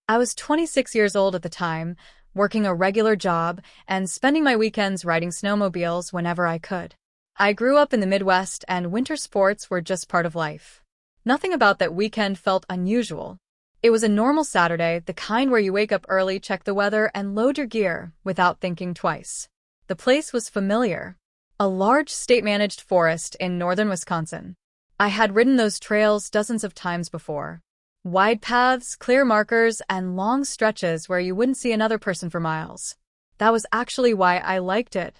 I was 26 years old at the time, working a regular job and spending my weekends riding snowmobiles whenever I could. I grew up in the Midwest and winter sports were just part of life. Nothing about that weekend felt unusual. It was a normal Saturday, the kind where you wake up early, check the weather, and load your gear without thinking twice. The place was familiar. A large state-managed forest in northern Wisconsin. I had ridden those trails dozens of times before. Wide paths, clear markers, and long stretches where you wouldn't see another person for miles. That was actually why I liked it.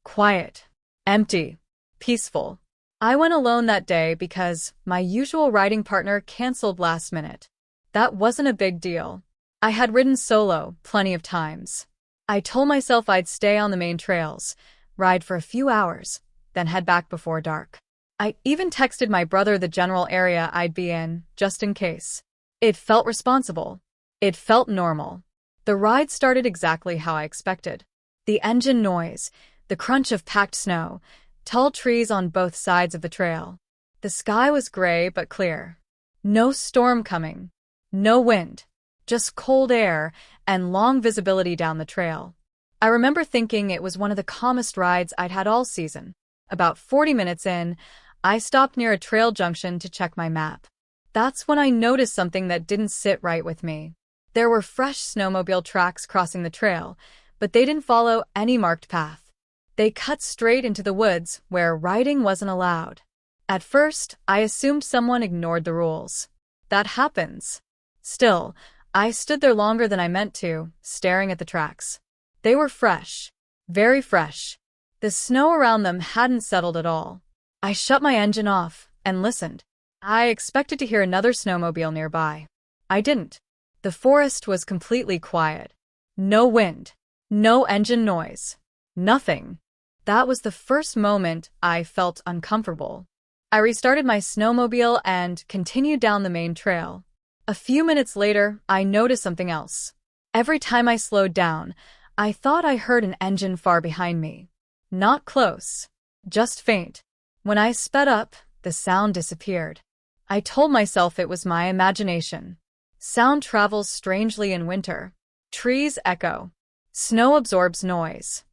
Quiet, empty, peaceful. I went alone that day because my usual riding partner canceled last minute. That wasn't a big deal. I had ridden solo plenty of times. I told myself I'd stay on the main trails, ride for a few hours, then head back before dark. I even texted my brother the general area I'd be in, just in case. It felt responsible. It felt normal. The ride started exactly how I expected. The engine noise, the crunch of packed snow, tall trees on both sides of the trail. The sky was gray but clear. No storm coming. No wind. Just cold air and long visibility down the trail. I remember thinking it was one of the calmest rides I'd had all season. About 40 minutes in, I stopped near a trail junction to check my map. That's when I noticed something that didn't sit right with me. There were fresh snowmobile tracks crossing the trail, but they didn't follow any marked path. They cut straight into the woods where riding wasn't allowed. At first, I assumed someone ignored the rules. That happens. Still, I stood there longer than I meant to, staring at the tracks. They were fresh. Very fresh. The snow around them hadn't settled at all. I shut my engine off and listened. I expected to hear another snowmobile nearby. I didn't. The forest was completely quiet. No wind. No engine noise. Nothing. That was the first moment I felt uncomfortable. I restarted my snowmobile and continued down the main trail. A few minutes later, I noticed something else. Every time I slowed down, I thought I heard an engine far behind me. Not close. Just faint. When I sped up, the sound disappeared. I told myself it was my imagination. Sound travels strangely in winter. Trees echo. Snow absorbs noise.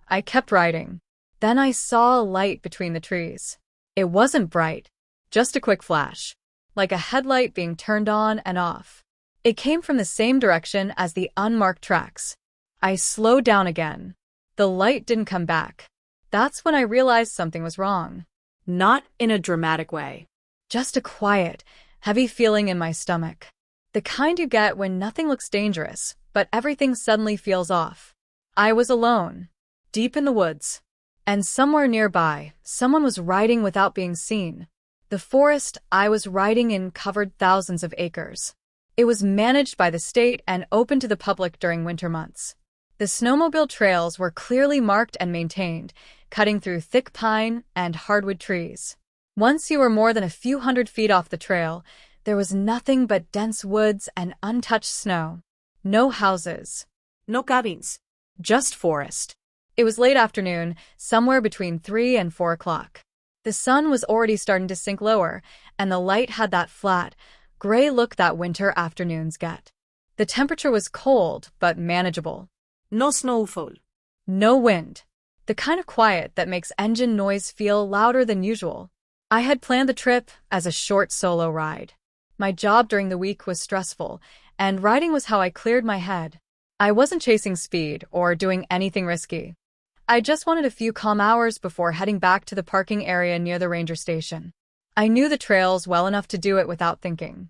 I kept riding. Then I saw a light between the trees. It wasn't bright, just a quick flash, like a headlight being turned on and off. It came from the same direction as the unmarked tracks. I slowed down again. The light didn't come back. That's when I realized something was wrong. Not in a dramatic way. Just a quiet, heavy feeling in my stomach. The kind you get when nothing looks dangerous, but everything suddenly feels off. I was alone, deep in the woods. And somewhere nearby, someone was riding without being seen. The forest I was riding in covered thousands of acres. It was managed by the state and open to the public during winter months. The snowmobile trails were clearly marked and maintained, cutting through thick pine and hardwood trees. Once you were more than a few hundred feet off the trail, there was nothing but dense woods and untouched snow. No houses. No cabins. Just forest. It was late afternoon, somewhere between 3 and 4 o'clock. The sun was already starting to sink lower, and the light had that flat, gray look that winter afternoons get. The temperature was cold, but manageable. No snowfall. No wind. The kind of quiet that makes engine noise feel louder than usual. I had planned the trip as a short solo ride. My job during the week was stressful, and riding was how I cleared my head. I wasn't chasing speed or doing anything risky. I just wanted a few calm hours before heading back to the parking area near the ranger station. I knew the trails well enough to do it without thinking.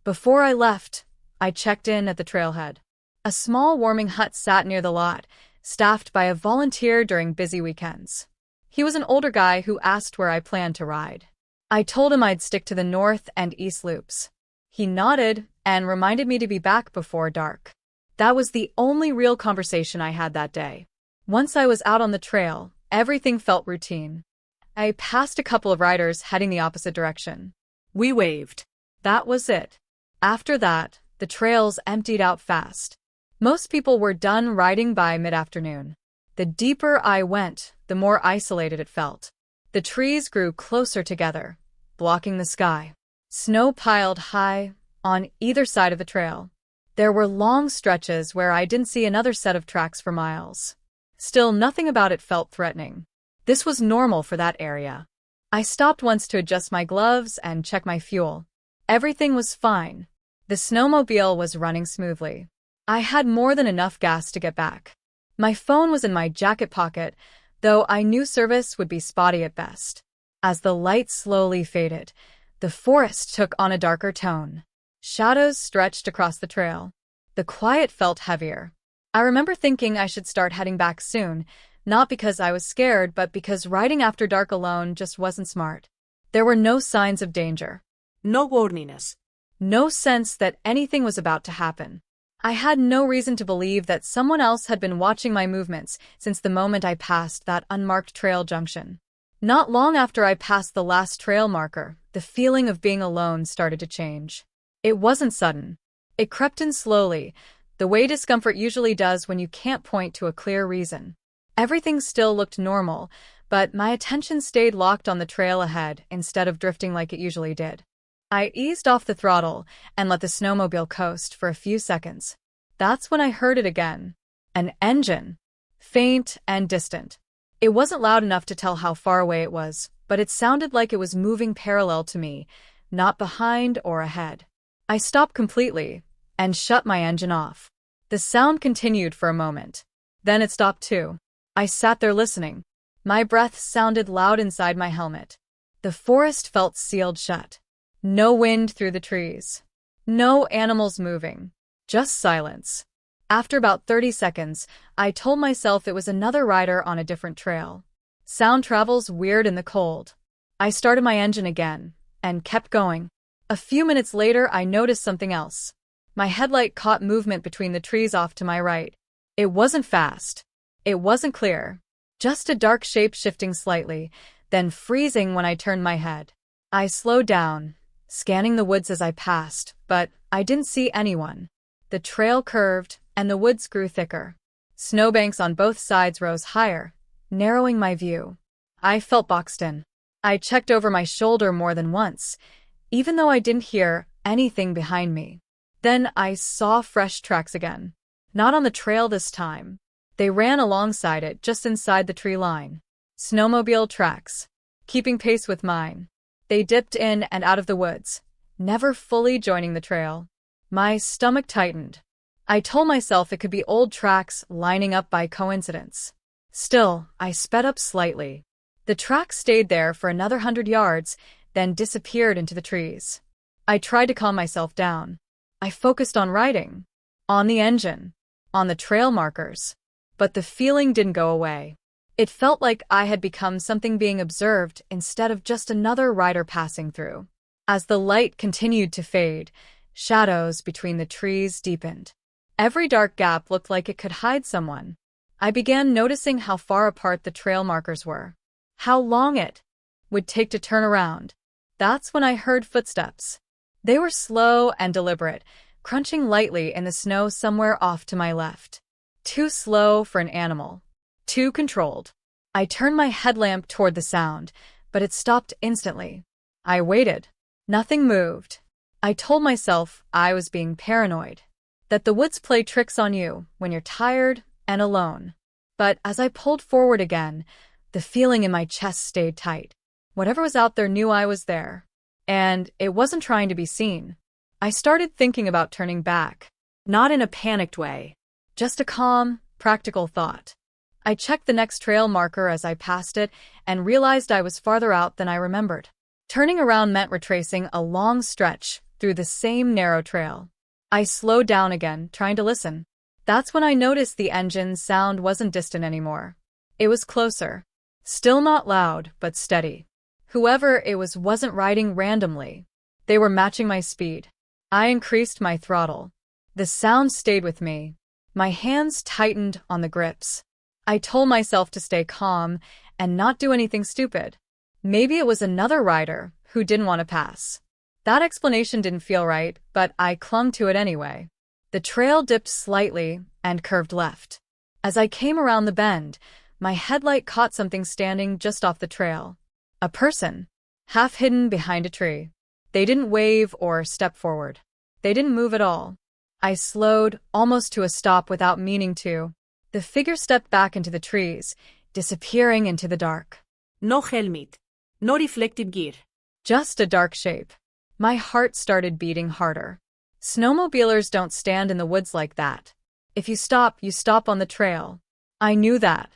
Before I left, I checked in at the trailhead. A small warming hut sat near the lot, staffed by a volunteer during busy weekends. He was an older guy who asked where I planned to ride. I told him I'd stick to the north and east loops. He nodded and reminded me to be back before dark. That was the only real conversation I had that day. Once I was out on the trail, everything felt routine. I passed a couple of riders heading the opposite direction. We waved. That was it. After that, the trails emptied out fast. Most people were done riding by mid-afternoon. The deeper I went, the more isolated it felt. The trees grew closer together, blocking the sky. Snow piled high on either side of the trail. There were long stretches where I didn't see another set of tracks for miles. Still, nothing about it felt threatening. This was normal for that area. I stopped once to adjust my gloves and check my fuel. Everything was fine. The snowmobile was running smoothly. I had more than enough gas to get back. My phone was in my jacket pocket, though I knew service would be spotty at best. As the light slowly faded, the forest took on a darker tone. Shadows stretched across the trail. The quiet felt heavier. I remember thinking I should start heading back soon, not because I was scared, but because riding after dark alone just wasn't smart. There were no signs of danger. No warningness. No sense that anything was about to happen. I had no reason to believe that someone else had been watching my movements since the moment I passed that unmarked trail junction. Not long after I passed the last trail marker, the feeling of being alone started to change. It wasn't sudden. It crept in slowly, the way discomfort usually does when you can't point to a clear reason. Everything still looked normal, but my attention stayed locked on the trail ahead instead of drifting like it usually did. I eased off the throttle and let the snowmobile coast for a few seconds. That's when I heard it again. An engine. Faint and distant. It wasn't loud enough to tell how far away it was, but it sounded like it was moving parallel to me, not behind or ahead. I stopped completely and shut my engine off. The sound continued for a moment. Then it stopped too. I sat there listening. My breath sounded loud inside my helmet. The forest felt sealed shut. No wind through the trees. No animals moving. Just silence. After about 30 seconds, I told myself it was another rider on a different trail. Sound travels weird in the cold. I started my engine again and kept going. A few minutes later, I noticed something else. My headlight caught movement between the trees off to my right. It wasn't fast. It wasn't clear. Just a dark shape shifting slightly, then freezing when I turned my head. I slowed down, scanning the woods as I passed, but I didn't see anyone. The trail curved, and the woods grew thicker. Snowbanks on both sides rose higher, narrowing my view. I felt boxed in. I checked over my shoulder more than once, even though I didn't hear anything behind me. Then I saw fresh tracks again. Not on the trail this time. They ran alongside it, just inside the tree line. Snowmobile tracks, keeping pace with mine. They dipped in and out of the woods, never fully joining the trail. My stomach tightened. I told myself it could be old tracks lining up by coincidence. Still, I sped up slightly. The tracks stayed there for another 100 yards, then disappeared into the trees. I tried to calm myself down. I focused on riding, on the engine, on the trail markers. But the feeling didn't go away. It felt like I had become something being observed instead of just another rider passing through. As the light continued to fade, shadows between the trees deepened. Every dark gap looked like it could hide someone. I began noticing how far apart the trail markers were, how long it would take to turn around. That's when I heard footsteps. They were slow and deliberate, crunching lightly in the snow somewhere off to my left. Too slow for an animal. Too controlled. I turned my headlamp toward the sound, but it stopped instantly. I waited. Nothing moved. I told myself I was being paranoid, that the woods play tricks on you when you're tired and alone. But as I pulled forward again, the feeling in my chest stayed tight. Whatever was out there knew I was there, and it wasn't trying to be seen. I started thinking about turning back, not in a panicked way, just a calm, practical thought. I checked the next trail marker as I passed it and realized I was farther out than I remembered. Turning around meant retracing a long stretch through the same narrow trail. I slowed down again, trying to listen. That's when I noticed the engine's sound wasn't distant anymore. It was closer. Still not loud, but steady. Whoever it was wasn't riding randomly. They were matching my speed. I increased my throttle. The sound stayed with me. My hands tightened on the grips. I told myself to stay calm and not do anything stupid. Maybe it was another rider who didn't want to pass. That explanation didn't feel right, but I clung to it anyway. The trail dipped slightly and curved left. As I came around the bend, my headlight caught something standing just off the trail. A person, half hidden behind a tree. They didn't wave or step forward. They didn't move at all. I slowed, almost to a stop witut meaning to. The figure stepped back into the trees, disappearing into the dark. No helmet. No reflective gear. Just a dark shape. My heart started beating harder. Snowmobilers don't stand in the woods like that. If you stop on the trail. I knew that.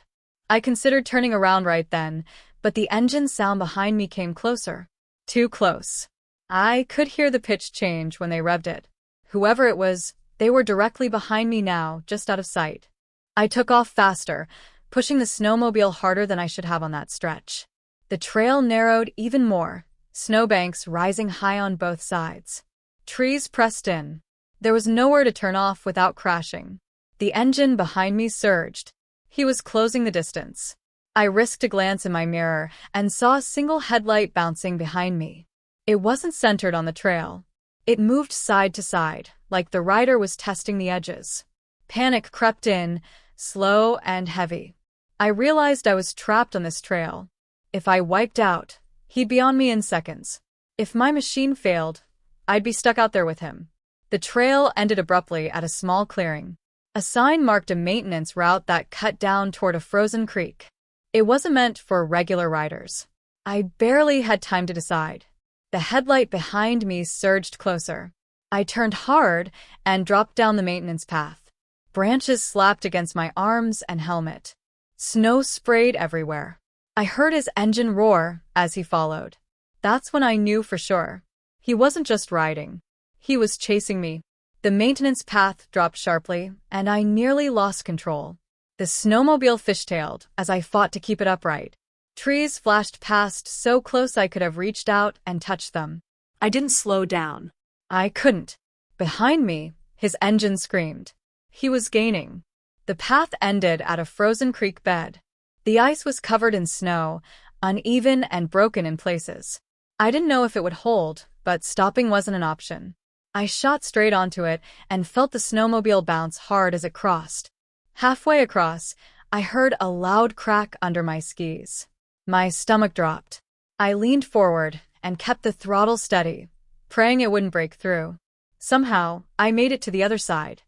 I considered turning around right then, but the engine sound behind me came closer. Too close. I could hear the pitch change when they revved it. Whoever it was, they were directly behind me now, just out of sight. I took off faster, pushing the snowmobile harder than I should have on that stretch. The trail narrowed even more, snowbanks rising high on both sides. Trees pressed in. There was nowhere to turn off without crashing. The engine behind me surged. He was closing the distance. I risked a glance in my mirror and saw a single headlight bouncing behind me. It wasn't centered on the trail. It moved side to side, like the rider was testing the edges. Panic crept in, slow and heavy. I realized I was trapped on this trail. If I wiped out, he'd be on me in seconds. If my machine failed, I'd be stuck out there with him. The trail ended abruptly at a small clearing. A sign marked a maintenance route that cut down toward a frozen creek. It wasn't meant for regular riders. I barely had time to decide. The headlight behind me surged closer. I turned hard and dropped down the maintenance path. Branches slapped against my arms and helmet. Snow sprayed everywhere. I heard his engine roar as he followed. That's when I knew for sure. He wasn't just riding. He was chasing me. The maintenance path dropped sharply, and I nearly lost control. The snowmobile fishtailed as I fought to keep it upright. Trees flashed past so close I could have reached out and touched them. I didn't slow down. I couldn't. Behind me, his engine screamed. He was gaining. The path ended at a frozen creek bed. The ice was covered in snow, uneven and broken in places. I didn't know if it would hold, but stopping wasn't an option. I shot straight onto it and felt the snowmobile bounce hard as it crossed. Halfway across, I heard a loud crack under my skis. My stomach dropped. I leaned forward and kept the throttle steady, praying it wouldn't break through. Somehow, I made it to the other side.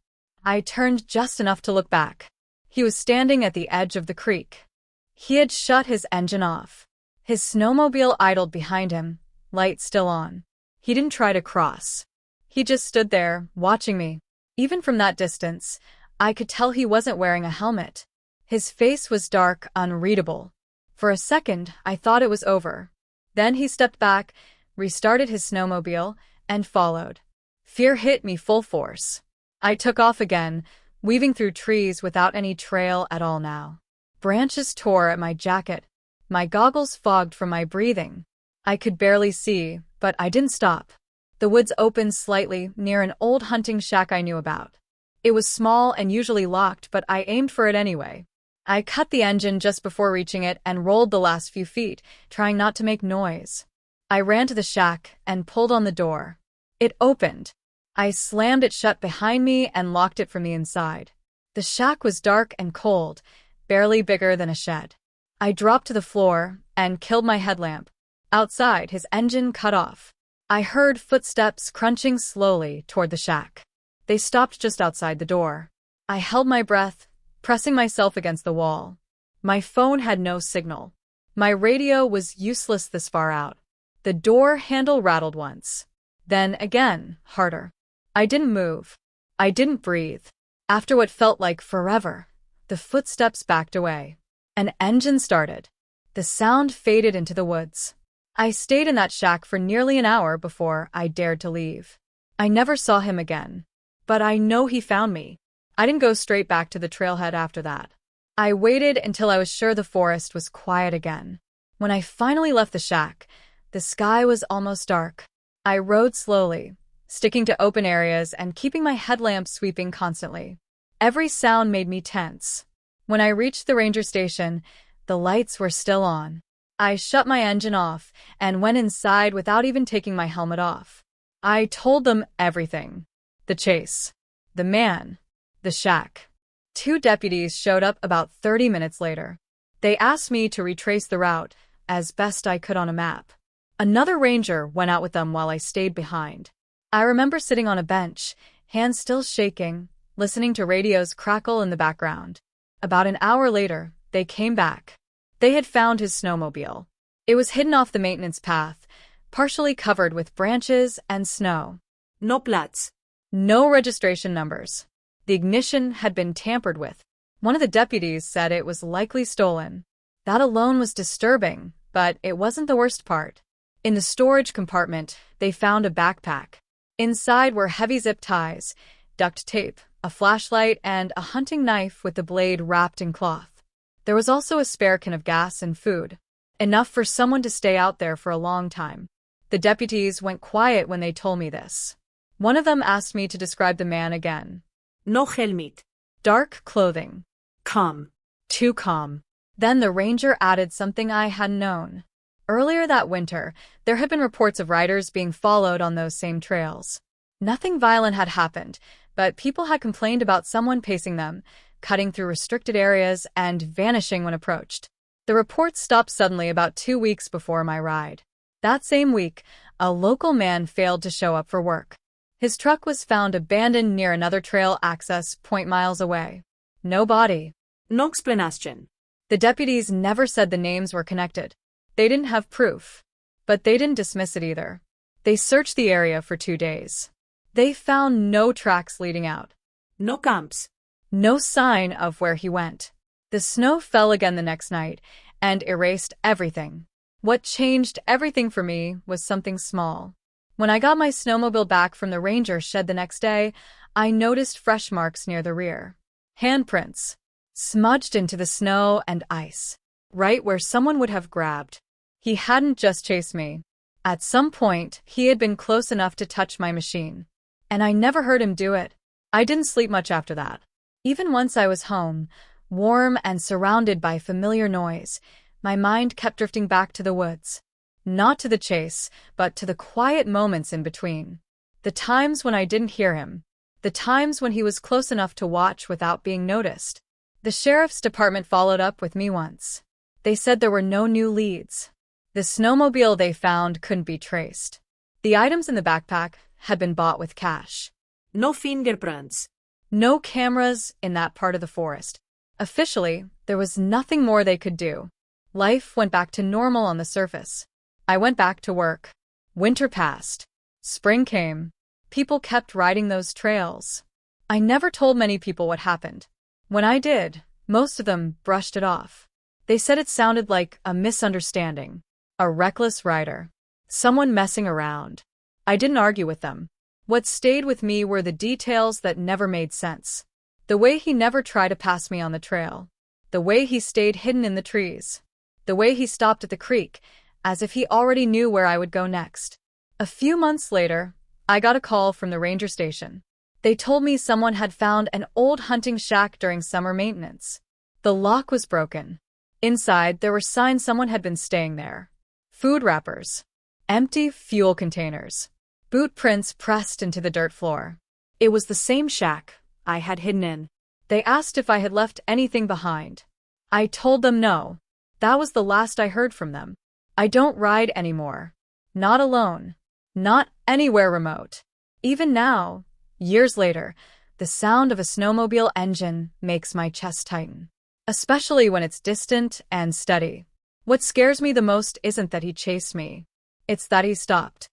I turned just enough to look back. He was standing at the edge of the creek. He had shut his engine off. His snowmobile idled behind him, light still on. He didn't try to cross. He just stood there, watching me. Even from that distance, I could tell he wasn't wearing a helmet. His face was dark, unreadable. For a second, I thought it was over. Then he stepped back, restarted his snowmobile, and followed. Fear hit me full force. I took off again, weaving through trees without any trail at all now. Branches tore at my jacket. My goggles fogged from my breathing. I could barely see, but I didn't stop. The woods opened slightly near an old hunting shack I knew about. It was small and usually locked, but I aimed for it anyway. I cut the engine just before reaching it and rolled the last few feet, trying not to make noise. I ran to the shack and pulled on the door. It opened. I slammed it shut behind me and locked it from the inside. The shack was dark and cold, barely bigger than a shed. I dropped to the floor and killed my headlamp. Outside, his engine cut off. I heard footsteps crunching slowly toward the shack. They stopped just outside the door. I held my breath, pressing myself against the wall. My phone had no signal. My radio was useless this far out. The door handle rattled once. Then again, harder. I didn't move. I didn't breathe. After what felt like forever, the footsteps backed away. An engine started. The sound faded into the woods. I stayed in that shack for nearly an hour before I dared to leave. I never saw him again. But I know he found me. I didn't go straight back to the trailhead after that. I waited until I was sure the forest was quiet again. When I finally left the shack, the sky was almost dark. I rode slowly, sticking to open areas and keeping my headlamp sweeping constantly. Every sound made me tense. When I reached the ranger station, the lights were still on. I shut my engine off and went inside without even taking my helmet off. I told them everything. The chase. The man. The shack. 2 deputies showed up about 30 minutes later. They asked me to retrace the route, as best I could on a map. Another ranger went out with them while I stayed behind. I remember sitting on a bench, hands still shaking, listening to radios crackle in the background. About an hour later, they came back. They had found his snowmobile. It was hidden off the maintenance path, partially covered with branches and snow. No plats. No registration numbers. The ignition had been tampered with. One of the deputies said it was likely stolen. That alone was disturbing, but it wasn't the worst part. In the storage compartment, they found a backpack. Inside were heavy zip ties, duct tape, a flashlight, and a hunting knife with the blade wrapped in cloth. There was also a spare can of gas and food, enough for someone to stay out there for a long time. The deputies went quiet when they told me this. One of them asked me to describe the man again. No helmet. Dark clothing. Calm. Too calm. Then the ranger added something I hadn't known. Earlier that winter, there had been reports of riders being followed on those same trails. Nothing violent had happened, but people had complained about someone pacing them, cutting through restricted areas, and vanishing when approached. The reports stopped suddenly about 2 weeks before my ride. That same week, a local man failed to show up for work. His truck was found abandoned near another trail access point miles away. No body. No explanation. The deputies never said the names were connected. They didn't have proof. But they didn't dismiss it either. They searched the area for 2 days. They found no tracks leading out. No camps. No sign of where he went. The snow fell again the next night and erased everything. What changed everything for me was something small. When I got my snowmobile back from the ranger shed the next day, I noticed fresh marks near the rear. Handprints. Smudged into the snow and ice. Right where someone would have grabbed. He hadn't just chased me. At some point, he had been close enough to touch my machine. And I never heard him do it. I didn't sleep much after that. Even once I was home, warm and surrounded by familiar noise, my mind kept drifting back to the woods. Not to the chase, but to the quiet moments in between. The times when I didn't hear him. The times when he was close enough to watch without being noticed. The sheriff's department followed up with me once. They said there were no new leads. The snowmobile they found couldn't be traced. The items in the backpack had been bought with cash. No fingerprints. No cameras in that part of the forest. Officially, there was nothing more they could do. Life went back to normal on the surface. I went back to work. Winter passed. Spring came. People kept riding those trails. I never told many people what happened. When I did, most of them brushed it off. They said it sounded like a misunderstanding, a reckless rider, someone messing around. I didn't argue with them. What stayed with me were the details that never made sense. The way he never tried to pass me on the trail. The way he stayed hidden in the trees. The way he stopped at the creek, as if he already knew where I would go next. A few months later, I got a call from the ranger station. They told me someone had found an old hunting shack during summer maintenance. The lock was broken. Inside, there were signs someone had been staying there. Food wrappers. Empty fuel containers. Boot prints pressed into the dirt floor. It was the same shack I had hidden in. They asked if I had left anything behind. I told them no. That was the last I heard from them. I don't ride anymore. Not alone. Not anywhere remote. Even now, years later, the sound of a snowmobile engine makes my chest tighten. Especially when it's distant and steady. What scares me the most isn't that he chased me. It's that he stopped.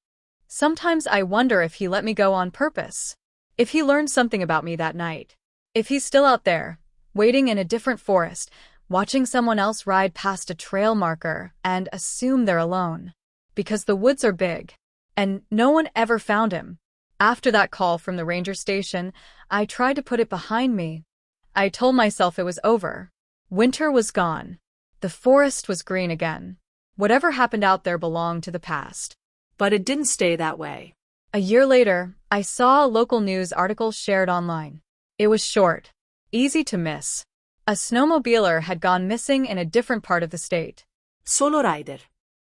Sometimes I wonder if he let me go on purpose. If he learned something about me that night. If he's still out there, waiting in a different forest, watching someone else ride past a trail marker and assume they're alone. Because the woods are big. And no one ever found him. After that call from the ranger station, I tried to put it behind me. I told myself it was over. Winter was gone. The forest was green again. Whatever happened out there belonged to the past. But it didn't stay that way. A year later, I saw a local news article shared online. It was short. Easy to miss. A snowmobiler had gone missing in a different part of the state. Solo rider.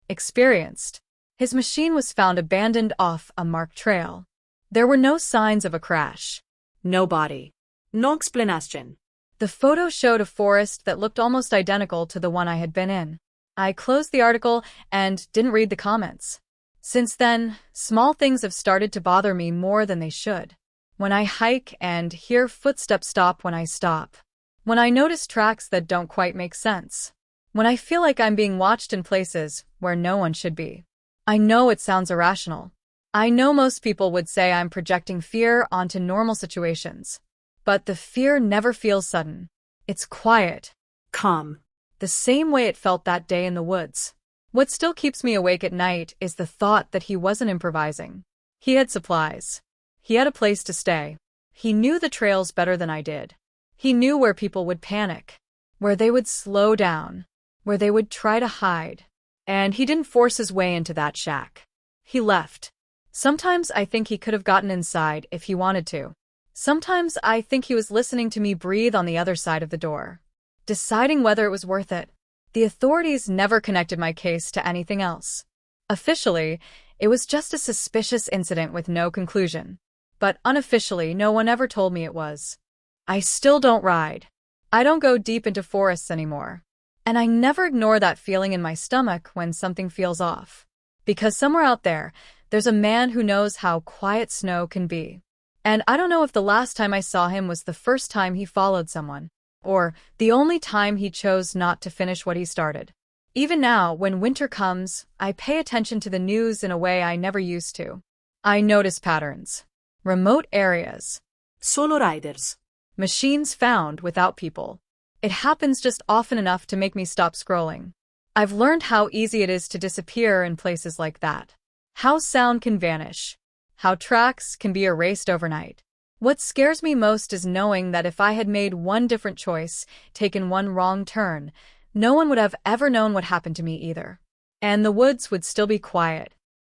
Experienced. His machine was found abandoned off a marked trail. There were no signs of a crash. No body. No explanation. The photo showed a forest that looked almost identical to the one I had been in. I closed the article and didn't read the comments. Since then, small things have started to bother me more than they should. When I hike and hear footsteps stop when I stop. When I notice tracks that don't quite make sense. When I feel like I'm being watched in places where no one should be. I know it sounds irrational. I know most people would say I'm projecting fear onto normal situations. But the fear never feels sudden. It's quiet. Calm. The same way it felt that day in the woods. What still keeps me awake at night is the thought that he wasn't improvising. He had supplies. He had a place to stay. He knew the trails better than I did. He knew where people would panic, where they would slow down, where they would try to hide. And he didn't force his way into that shack. He left. Sometimes I think he could have gotten inside if he wanted to. Sometimes I think he was listening to me breathe on the other side of the door, deciding whether it was worth it. The authorities never connected my case to anything else. Officially, it was just a suspicious incident with no conclusion. But unofficially, no one ever told me it was. I still don't ride. I don't go deep into forests anymore. And I never ignore that feeling in my stomach when something feels off. Because somewhere out there, there's a man who knows how quiet snow can be. And I don't know if the last time I saw him was the first time he followed someone, or the only time he chose not to finish what he started. Even now, when winter comes, I pay attention to the news in a way I never used to. I notice patterns. Remote areas. Solo riders. Machines found without people. It happens just often enough to make me stop scrolling. I've learned how easy it is to disappear in places like that. How sound can vanish. How tracks can be erased overnight. What scares me most is knowing that if I had made one different choice, taken one wrong turn, no one would have ever known what happened to me either. And the woods would still be quiet,